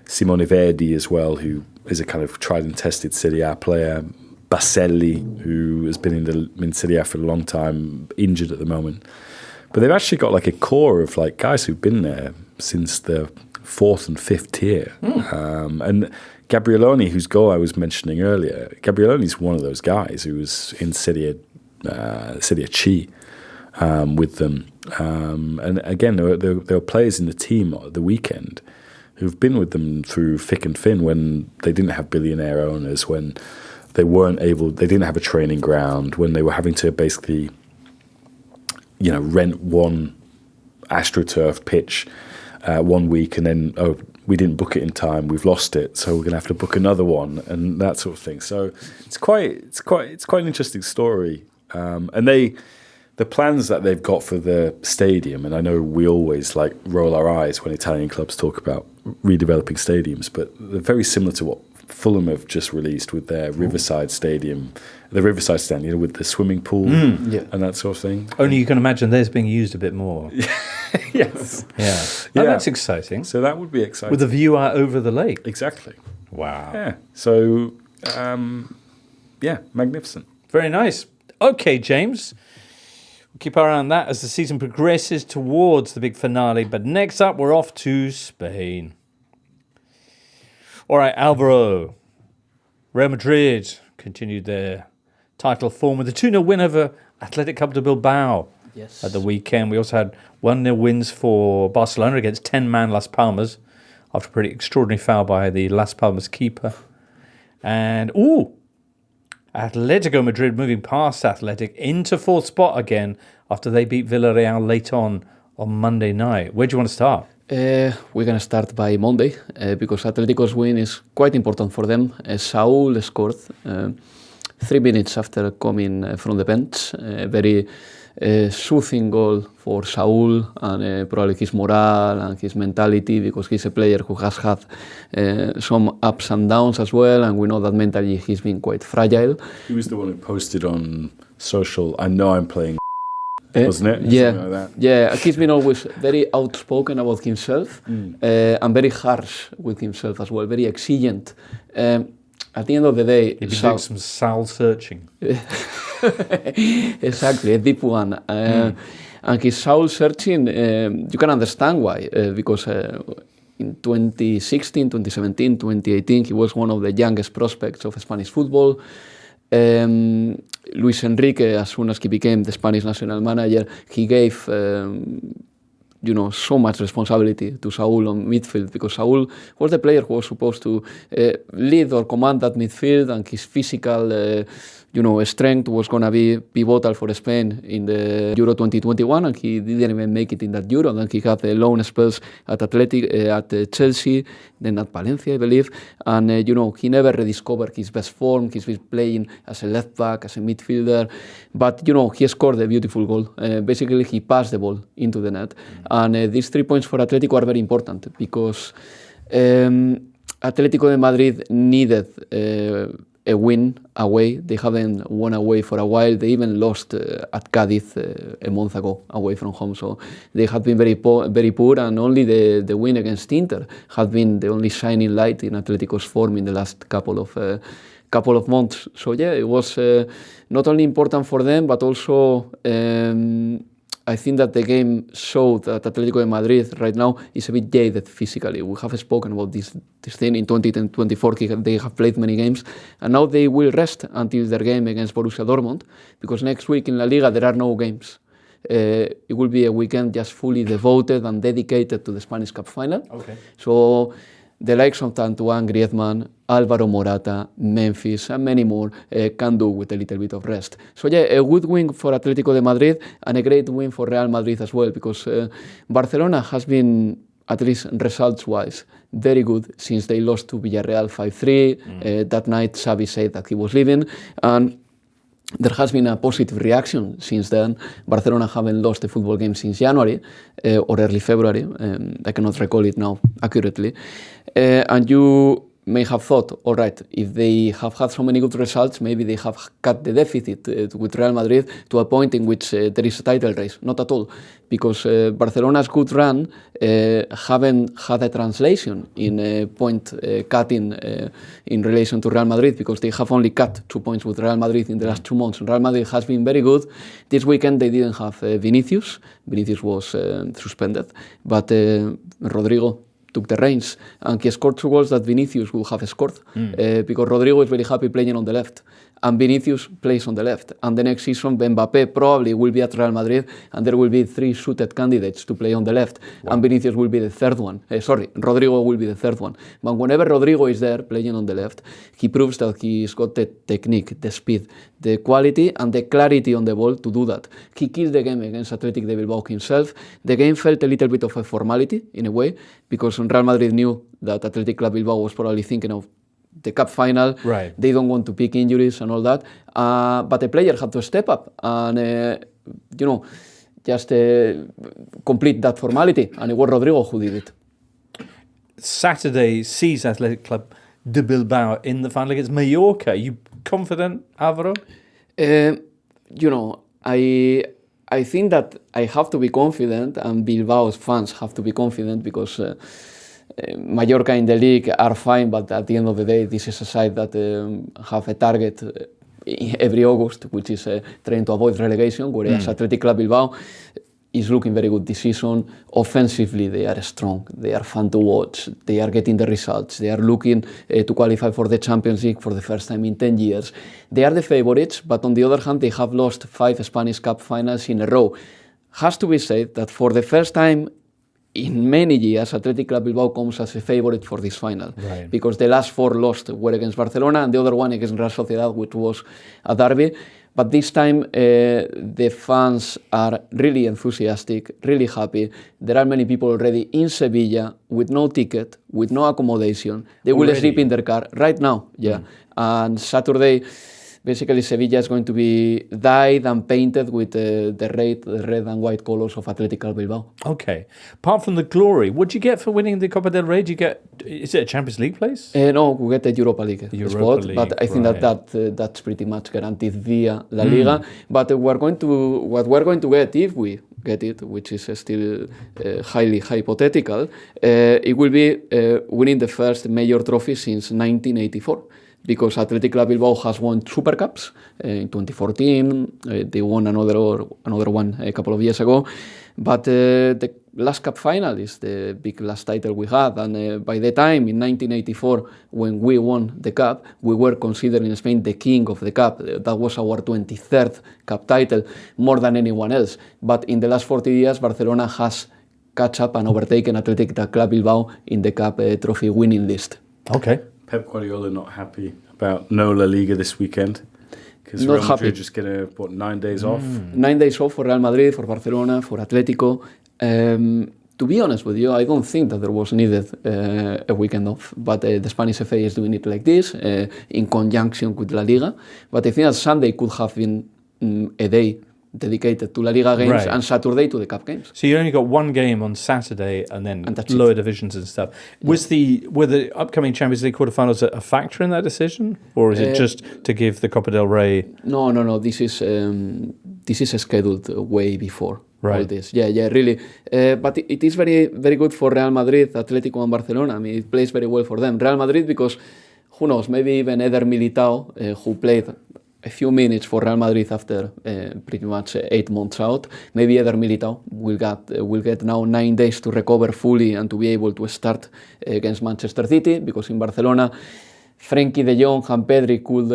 Simone Verdi as well, who is a kind of tried and tested Serie A player. Baselli, who has been in Serie A for a long time, injured at the moment. But they've actually got like a core of like guys who've been there since the 4th and 5th tier. And Gabrieloni, whose goal I was mentioning earlier, Gabrieloni's one of those guys who was in Serie C with them. And again, there were players in the team at the weekend who've been with them through thick and thin when they didn't have billionaire owners, when they didn't have a training ground, when they were having to basically, rent one AstroTurf pitch 1 week and then, we didn't book it in time, we've lost it, so we're going to have to book another one and that sort of thing. So it's quite an interesting story. And the plans that they've got for the stadium, and I know we always roll our eyes when Italian clubs talk about redeveloping stadiums, but they're very similar to what Fulham have just released with their Riverside Stadium, the Riverside Stand, with the swimming pool and that sort of thing. Only you can imagine theirs being used a bit more. Yes. Yeah. Oh, that's exciting. So that would be exciting. With a view out over the lake. Exactly. Wow. Yeah. So, magnificent. Very nice. Okay, James. We'll keep our eye on that as the season progresses towards the big finale. But next up, we're off to Spain. All right, Alvaro. Real Madrid continued their title form with a 2-0 win over Atletico de Bilbao at the weekend. We also had 1-0 wins for Barcelona against 10-man Las Palmas after a pretty extraordinary foul by the Las Palmas keeper. And, Atletico Madrid moving past Athletic into 4th spot again after they beat Villarreal late on Monday night. Where do you want to start? We're going to start by Monday because Atletico's win is quite important for them. Saúl scored 3 minutes after coming from the bench. A very soothing goal for Saúl and probably his morale and his mentality, because he's a player who has had some ups and downs as well, and we know that mentally he's been quite fragile. He was the one who posted on social, "I know I'm playing," wasn't it? Yeah, like that. Yeah. He's been always very outspoken about himself and very harsh with himself as well, very exigent. At the end of the day, He'd be doing some soul searching. Exactly, a deep one. And his soul searching, you can understand why, because in 2016, 2017, 2018, he was one of the youngest prospects of Spanish football. Luis Enrique, as soon as he became the Spanish national manager, he gave so much responsibility to Saúl on midfield, because Saúl was the player who was supposed to lead or command that midfield, and his physical strength was going to be pivotal for Spain in the Euro 2021, and he didn't even make it in that Euro. Then he had loan spells at at Chelsea, then at Valencia, I believe, and he never rediscovered his best form. He's been playing as a left back, as a midfielder, but he scored a beautiful goal. Basically, he passed the ball into the net, and these 3 points for Atletico are very important because Atletico de Madrid needed a win away. They haven't won away for a while. They even lost at Cádiz a month ago away from home. So they had been very poor, and only the win against Inter had been the only shining light in Atletico's form in the last couple of months. So yeah, it was not only important for them, but also I think that the game showed that Atletico de Madrid right now is a bit jaded physically. We have spoken about this thing in 2024. They have played many games, and now they will rest until their game against Borussia Dortmund, because next week in La Liga there are no games. It will be a weekend just fully devoted and dedicated to the Spanish Cup final. Okay. So the likes of Antoine Griezmann, Alvaro Morata, Memphis, and many more can do with a little bit of rest. So yeah, a good win for Atletico de Madrid and a great win for Real Madrid as well, because Barcelona has been, at least results-wise, very good since they lost to Villarreal 5-3. That night, Xavi said that he was leaving, and there has been a positive reaction since then. Barcelona haven't lost a football game since January or early February. I cannot recall it now accurately. And you may have thought, all right, if they have had so many good results, maybe they have cut the deficit with Real Madrid to a point in which there is a title race. Not at all, because Barcelona's good run haven't had a translation in point cutting in relation to Real Madrid, because they have only cut 2 points with Real Madrid in the last 2 months. Real Madrid has been very good. This weekend they didn't have Vinicius. Vinicius was suspended, but Rodrigo took the reins, and he scored 2 goals that Vinicius would have scored, because Rodrigo is very happy playing on the left, and Vinicius plays on the left. And the next season, Mbappé probably will be at Real Madrid, and there will be 3 suited candidates to play on the left, and Vinicius will be the third one. Rodrigo will be the third one. But whenever Rodrigo is there playing on the left, he proves that he's got the technique, the speed, the quality, and the clarity on the ball to do that. He killed the game against Athletic de Bilbao himself. The game felt a little bit of a formality in a way, because Real Madrid knew that Athletic Club Bilbao was probably thinking of the cup final. Right. They don't want to pick injuries and all that. But the player had to step up and, just complete that formality. And it was Rodrigo who did it. Saturday sees Athletic Club de Bilbao in the final against Mallorca. Are you confident, Alvaro? I think that I have to be confident, and Bilbao's fans have to be confident, because Mallorca in the league are fine, but at the end of the day, this is a side that have a target every August, which is trying to avoid relegation, whereas Athletic Club Bilbao is looking very good this season. Offensively, they are strong. They are fun to watch. They are getting the results. They are looking to qualify for the Champions League for the first time in 10 years. They are the favorites, but on the other hand, they have lost 5 Spanish Cup finals in a row. Has to be said that for the first time in many years, Athletic Club Bilbao comes as a favorite for this final. Right. Because the last 4 lost were against Barcelona, and the other one against Real Sociedad, which was a derby. But this time, the fans are really enthusiastic, really happy. There are many people already in Sevilla with no ticket, with no accommodation. They will sleep in their car right now, And Saturday, basically, Sevilla is going to be dyed and painted with the red and white colors of Athletic Club Bilbao. Okay. Apart from the glory, what do you get for winning the Copa del Rey? Is it a Champions League place? No, we get the Europa League spot, League, but I think that's pretty much guaranteed via La Liga. But what we're going to get, if we get it, which is still highly hypothetical, it will be winning the first major trophy since 1984. Because Athletic Club Bilbao has won Super Cups in 2014. They won another one a couple of years ago. But the last cup final is the big last title we had. And by the time in 1984, when we won the cup, we were considered in Spain the king of the cup. That was our 23rd cup title, more than anyone else. But in the last 40 years, Barcelona has catch up and overtaken Athletic Club Bilbao in the cup trophy winning list. Okay. Pep Guardiola not happy about no La Liga this weekend, because Real Madrid just get 9 days off. 9 days off for Real Madrid, for Barcelona, for Atletico. To be honest with you, I don't think that there was needed a weekend off, but the Spanish FA is doing it like this in conjunction with La Liga. But I think that Sunday could have been a day dedicated to La Liga games, and Saturday to the Cup games. So you only got one game on Saturday, and then lower divisions and stuff. Were the upcoming Champions League quarterfinals a factor in that decision, or is it just to give the Copa del Rey? No. This is scheduled way before. Right. All this. Yeah, really. But it is very, very good for Real Madrid, Atletico, and Barcelona. I mean, it plays very well for them. Real Madrid, because who knows, maybe even Eder Militao, who played a few minutes for Real Madrid after pretty much 8 months out. Maybe Eder Militao will get now 9 days to recover fully and to be able to start against Manchester City, because in Barcelona, Frenkie de Jong and Pedri could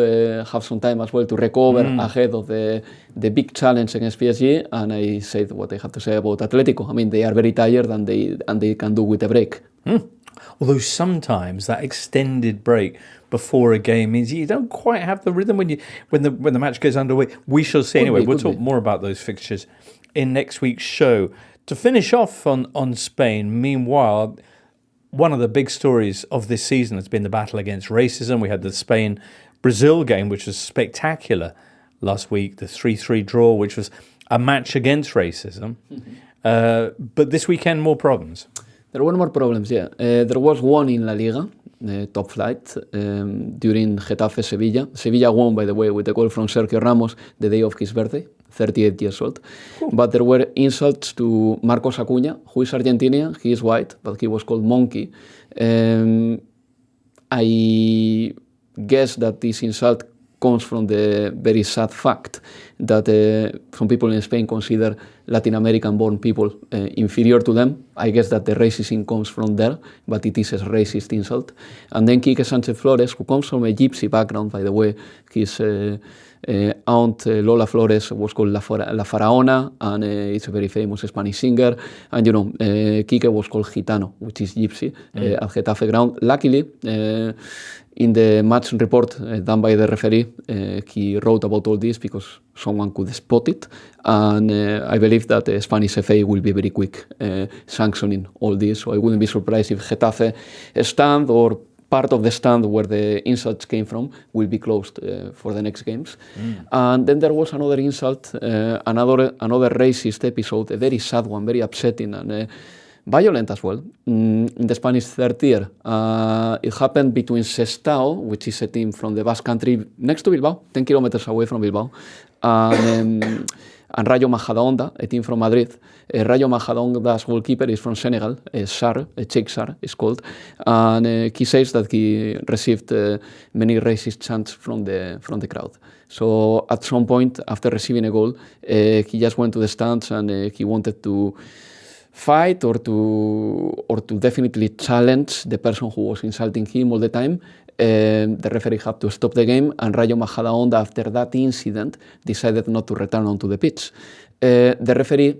have some time as well to recover ahead of the big challenge against PSG. And I said what I have to say about Atletico. I mean, they are very tired and they can do with a break. Although sometimes that extended break before a game means you don't quite have the rhythm when the match goes underway. We shall see. Anyway, we'll talk more about those fixtures in next week's show. To finish off on Spain, meanwhile, one of the big stories of this season has been the battle against racism. We had the Spain-Brazil game, which was spectacular last week, the 3-3 draw, which was a match against racism. But this weekend, more problems. There were more problems, yeah. There was one in La Liga, top flight, during Getafe-Sevilla. Sevilla won, by the way, with a goal from Sergio Ramos the day of his birthday, 38 years old. Cool. But there were insults to Marcos Acuña, who is Argentinian. He is white, but he was called Monkey. I guess that this insult comes from the very sad fact that some people in Spain consider Latin American-born people inferior to them. I guess that the racism comes from there, but it is a racist insult. And then Quique Sánchez Flores, who comes from a gypsy background, by the way, his aunt Lola Flores was called La Faraona, and it's a very famous Spanish singer. And you know, Quique was called Gitano, which is gypsy, at Getafe ground. Luckily, in the match report done by the referee, he wrote about all this because someone could spot it, and I believe that the Spanish FA will be very quick sanctioning all this, so I wouldn't be surprised if Getafe stand or part of the stand where the insults came from will be closed for the next games. And then there was another insult, another racist episode, a very sad one, very upsetting, and violent as well, in the Spanish third tier. It happened between Sestao, which is a team from the Basque Country next to Bilbao, 10 kilometers away from Bilbao, and Rayo Majadahonda, a team from Madrid. Rayo Majadahonda's goalkeeper is from Senegal, Sarr, Cheikh Sarr is called, and he says that he received many racist chants from the crowd. So at some point, after receiving a goal, he just went to the stands and he wanted to fight or to definitely challenge the person who was insulting him all the time. The referee had to stop the game, and Rayo Majadahonda, after that incident, decided not to return onto the pitch. The referee,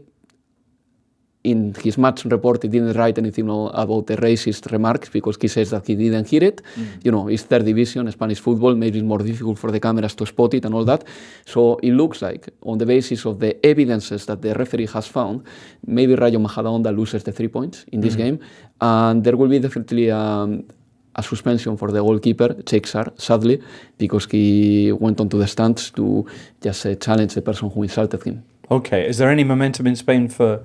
in his match report, he didn't write anything about the racist remarks because he says that he didn't hear it. You know, it's third division, Spanish football, maybe it's more difficult for the cameras to spot it and all that. So it looks like, on the basis of the evidences that the referee has found, maybe Rayo Majadahonda loses the 3 points in this game, and there will be definitely a suspension for the goalkeeper, Cheikh Sarr, sadly, because he went onto the stands to just challenge the person who insulted him. Okay, is there any momentum in Spain for...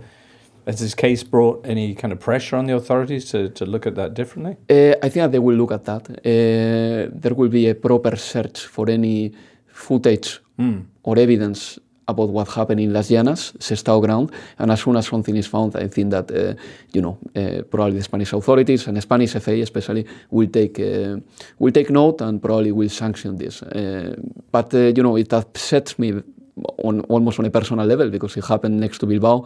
Has this case brought any kind of pressure on the authorities to look at that differently? I think that they will look at that. There will be a proper search for any footage or evidence about what happened in Las Llanas, Sestao ground, and as soon as something is found, I think that probably the Spanish authorities and the Spanish FA especially will take note and probably will sanction this. But it upsets me almost on a personal level because it happened next to Bilbao,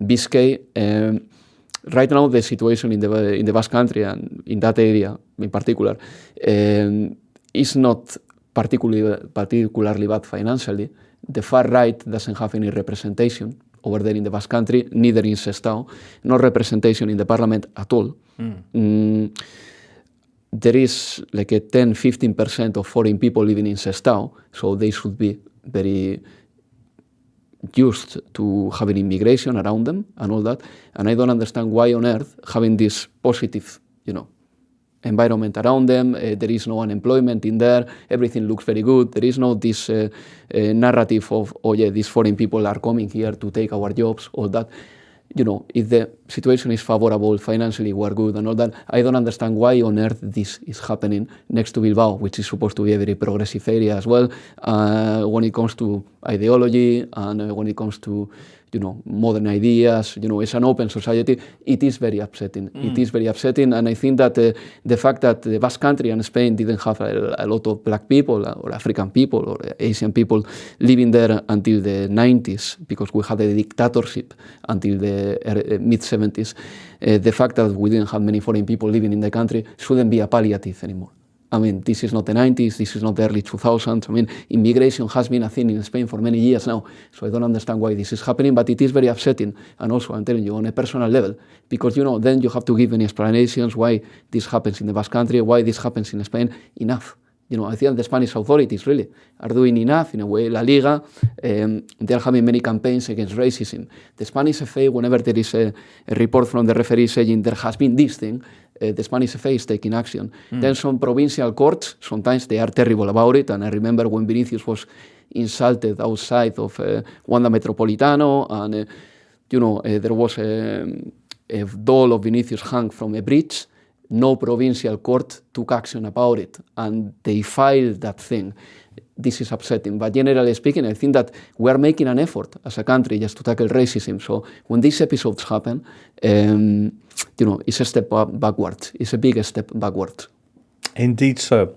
Biscay. Right now, the situation in the Basque Country and in that area in particular is not particularly bad financially. The far right doesn't have any representation over there in the Basque Country, neither in Sestao, no representation in the parliament at all. There is like a 10-15% of foreign people living in Sestao, so they should be very used to having immigration around them and all that. And I don't understand why on earth, having this positive, environment around them, there is no unemployment in there, everything looks very good, there is no this narrative of, these foreign people are coming here to take our jobs, all that. If the situation is favorable, financially we're good and all that. I don't understand why on earth this is happening next to Bilbao, which is supposed to be a very progressive area as well, when it comes to ideology and when it comes to modern ideas. It's an open society. It is very upsetting. It is very upsetting, and I think that the fact that the Basque Country and Spain didn't have a lot of black people or African people or Asian people living there until the 90s, because we had a dictatorship until the mid-70s, the fact that we didn't have many foreign people living in the country shouldn't be a palliative anymore. I mean, this is not the 90s, this is not the early 2000s. I mean, immigration has been a thing in Spain for many years now, so I don't understand why this is happening, but it is very upsetting. And also, I'm telling you, on a personal level, because, then you have to give any explanations why this happens in the Basque Country, why this happens in Spain. Enough. I think the Spanish authorities really are doing enough in a way. La Liga, they're having many campaigns against racism. The Spanish FA, whenever there is a report from the referee saying there has been this thing, the Spanish FA is taking action. Then some provincial courts, sometimes they are terrible about it. And I remember when Vinicius was insulted outside of Wanda Metropolitano, and there was a doll of Vinicius hung from a bridge. No provincial court took action about it, and they filed that thing. This is upsetting, but generally speaking, I think that we are making an effort as a country just to tackle racism. So when these episodes happen, it's a step backwards. It's a big step backwards. Indeed so.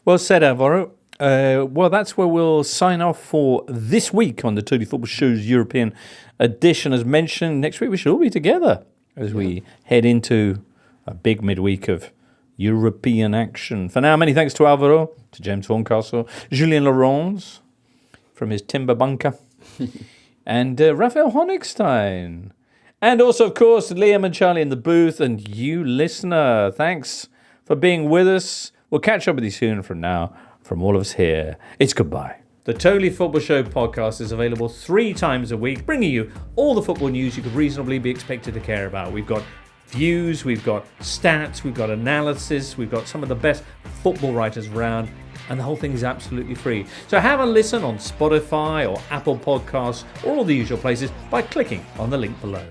Well said, Alvaro. Well, that's where we'll sign off for this week on the Totally Football Show's European edition. As mentioned, next week we should all be together as we head into a big midweek of European action. For now, many thanks to Alvaro, to James Horncastle, Julien Laurens from his timber bunker, and Rapha Honigstein. And also, of course, Liam and Charlie in the booth, and you, listener. Thanks for being with us. We'll catch up with you soon. From now, from all of us here, it's goodbye. The Totally Football Show podcast is available 3 times a week, bringing you all the football news you could reasonably be expected to care about. We've got views, we've got stats, we've got analysis, we've got some of the best football writers around, and the whole thing is absolutely free. So have a listen on Spotify or Apple Podcasts or all the usual places by clicking on the link below.